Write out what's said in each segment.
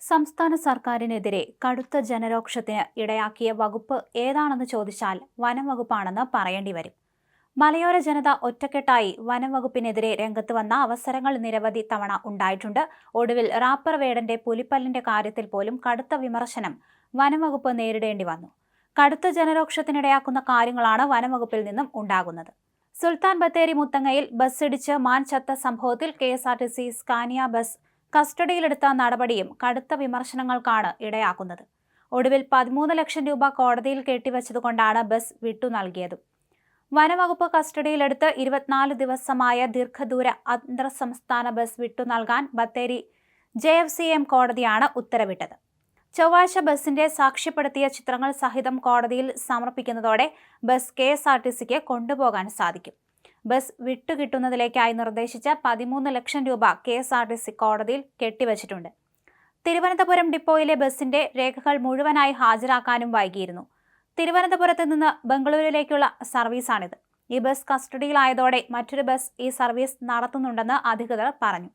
സംസ്ഥാന സർക്കാരിനെതിരെ കടുത്ത ജനരോക്ഷത്തിന് ഇടയാക്കിയ വകുപ്പ് ഏതാണെന്ന് ചോദിച്ചാൽ വനം വകുപ്പാണെന്ന് പറയേണ്ടി വരും. മലയോര ജനത ഒറ്റക്കെട്ടായി വനം വകുപ്പിനെതിരെ രംഗത്ത് വന്ന അവസരങ്ങൾ നിരവധി തവണ ഉണ്ടായിട്ടുണ്ട്. ഒടുവിൽ റാപ്പർ വേടന്റെ പുലിപ്പല്ലിന്റെ കാര്യത്തിൽ പോലും കടുത്ത വിമർശനം വനം വകുപ്പ് നേരിടേണ്ടി വന്നു. കടുത്ത ജനരോക്ഷത്തിനിടയാക്കുന്ന കാര്യങ്ങളാണ് വനം വകുപ്പിൽ നിന്നും ഉണ്ടാകുന്നത്. സുൽത്താൻ ബത്തേരി മുത്തങ്ങയിൽ ബസ്സിടിച്ച് മാൻ ചത്ത സംഭവത്തിൽ KSRTC സ്കാനിയ ബസ് കസ്റ്റഡിയിലെടുത്ത നടപടിയും കടുത്ത വിമർശനങ്ങൾക്കാണ് ഇടയാക്കുന്നത്. ഒടുവിൽ 13 ലക്ഷം രൂപ കോടതിയിൽ കെട്ടിവച്ചതുകൊണ്ടാണ് ബസ് വിട്ടു നൽകിയത്. വനവകുപ്പ് കസ്റ്റഡിയിലെടുത്ത് 24 ദിവസമായ ദീർഘദൂര അന്തർ സംസ്ഥാന ബസ് വിട്ടു നൽകാൻ ബത്തേരി JFCM കോടതിയാണ് ഉത്തരവിട്ടത്. ചൊവ്വാഴ്ച ബസിന്റെ സാക്ഷ്യപ്പെടുത്തിയ ചിത്രങ്ങൾ സഹിതം കോടതിയിൽ സമർപ്പിക്കുന്നതോടെ ബസ് KSRTCക്ക് കൊണ്ടുപോകാൻ സാധിക്കും. ബസ് വിട്ടുകിട്ടുന്നതിലേക്കായി നിർദ്ദേശിച്ച 13 ലക്ഷം രൂപ KSRTC കോടതിയിൽ കെട്ടിവച്ചിട്ടുണ്ട്. തിരുവനന്തപുരം ഡിപ്പോയിലെ ബസിന്റെ രേഖകൾ മുഴുവനായി ഹാജരാക്കാനും വൈകിയിരുന്നു. തിരുവനന്തപുരത്ത് നിന്ന് ബംഗളൂരുവിലേക്കുള്ള സർവീസാണിത്. ഈ ബസ് കസ്റ്റഡിയിലായതോടെ മറ്റൊരു ബസ് ഈ സർവീസ് നടത്തുന്നുണ്ടെന്ന് അധികൃതർ പറഞ്ഞു.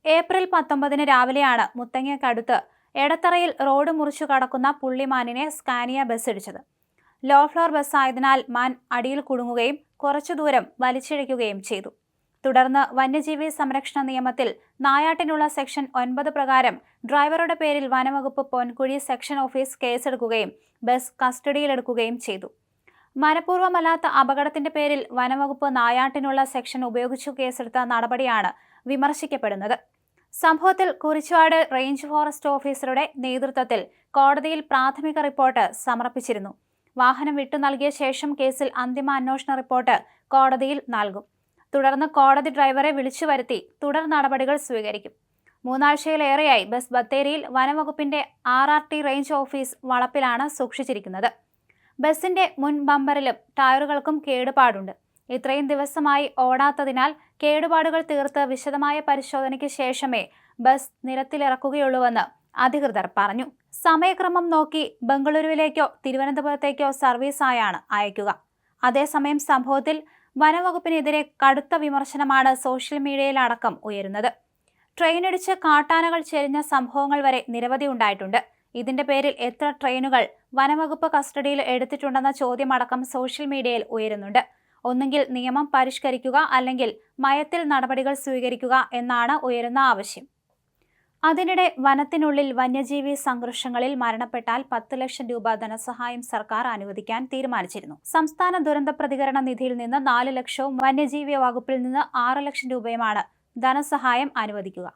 ഏപ്രിൽ 19 രാവിലെയാണ് മുത്തങ്ങയ്ക്കടുത്ത് എടത്തറയിൽ റോഡ് മുറിച്ചു കടക്കുന്ന പുള്ളിമാനിനെ സ്കാനിയ ബസ് ഇടിച്ചത്. ലോ ഫ്ലോർ ബസ്സായതിനാൽ മാൻ അടിയിൽ കുടുങ്ങുകയും കുറച്ചു ദൂരം വലിച്ചിഴയ്ക്കുകയും ചെയ്തു. തുടർന്ന് വന്യജീവി സംരക്ഷണ നിയമത്തിൽ നായാട്ടിനുള്ള സെക്ഷൻ 9 പ്രകാരം ഡ്രൈവറുടെ പേരിൽ വനവകുപ്പ് പൊൻകുഴി സെക്ഷൻ ഓഫീസ് കേസെടുക്കുകയും ബസ് കസ്റ്റഡിയിലെടുക്കുകയും ചെയ്തു. മനഃപൂർവ്വമല്ലാത്ത അപകടത്തിന്റെ പേരിൽ വനവകുപ്പ് നായാട്ടിനുള്ള സെക്ഷൻ ഉപയോഗിച്ചു കേസെടുത്ത നടപടിയാണ് വിമർശിക്കപ്പെടുന്നത്. സംഭവത്തിൽ കുറിച്ച്യാട് റേഞ്ച് ഫോറസ്റ്റ് ഓഫീസറുടെ നേതൃത്വത്തിൽ കോടതിയിൽ പ്രാഥമിക റിപ്പോർട്ട് സമർപ്പിച്ചിരുന്നു. വാഹനം വിട്ടു നൽകിയ ശേഷം കേസിൽ അന്തിമ അന്വേഷണ റിപ്പോർട്ട് കോടതിയിൽ നൽകും. തുടർന്ന് കോടതി ഡ്രൈവറെ വിളിച്ചു വരുത്തി തുടർ നടപടികൾ സ്വീകരിക്കും. 3 ആഴ്ചയിലേറെയായി ബസ് ബത്തേരിയിൽ വനവകുപ്പിന്റെ RRT റേഞ്ച് ഓഫീസ് വളപ്പിലാണ് സൂക്ഷിച്ചിരിക്കുന്നത്. ബസിന്റെ മുൻ ബമ്പറിലും ടയറുകൾക്കും കേടുപാടുണ്ട്. ഇത്രയും ദിവസമായി ഓടാത്തതിനാൽ കേടുപാടുകൾ തീർത്ത് വിശദമായ പരിശോധനയ്ക്ക് ശേഷമേ ബസ് നിരത്തിലിറക്കുകയുള്ളൂവെന്ന് അധികൃതർ പറഞ്ഞു. സമയക്രമം നോക്കി ബംഗളൂരുവിലേക്കോ തിരുവനന്തപുരത്തേക്കോ സർവീസായാണ് അയക്കുക. അതേസമയം സംഭവത്തിൽ വനവകുപ്പിനെതിരെ കടുത്ത വിമർശനമാണ് സോഷ്യൽ മീഡിയയിലടക്കം ഉയരുന്നത്. ട്രെയിനിടിച്ച് കാട്ടാനകൾ ചെരിഞ്ഞ സംഭവങ്ങൾ വരെ നിരവധി ഉണ്ടായിട്ടുണ്ട്. ഇതിന്റെ പേരിൽ എത്ര ട്രെയിനുകൾ വനവകുപ്പ് കസ്റ്റഡിയിൽ എടുത്തിട്ടുണ്ടെന്ന ചോദ്യമടക്കം സോഷ്യൽ മീഡിയയിൽ ഉയരുന്നുണ്ട്. ഒന്നുകിൽ നിയമം പരിഷ്കരിക്കുക, അല്ലെങ്കിൽ മയത്തിൽ നടപടികൾ സ്വീകരിക്കുക എന്നാണ് ഉയരുന്ന ആവശ്യം. അതിനിടെ വനത്തിനുള്ളിൽ വന്യജീവി സംഘർഷങ്ങളിൽ മരണപ്പെട്ടാൽ 10 ലക്ഷം രൂപ ധനസഹായം സർക്കാർ അനുവദിക്കാൻ തീരുമാനിച്ചിരുന്നു. സംസ്ഥാന ദുരന്ത പ്രതികരണ നിധിയിൽ നിന്ന് 4 ലക്ഷവും വന്യജീവി വകുപ്പിൽ നിന്ന് 6 ലക്ഷം രൂപയുമാണ് ധനസഹായം അനുവദിക്കുക.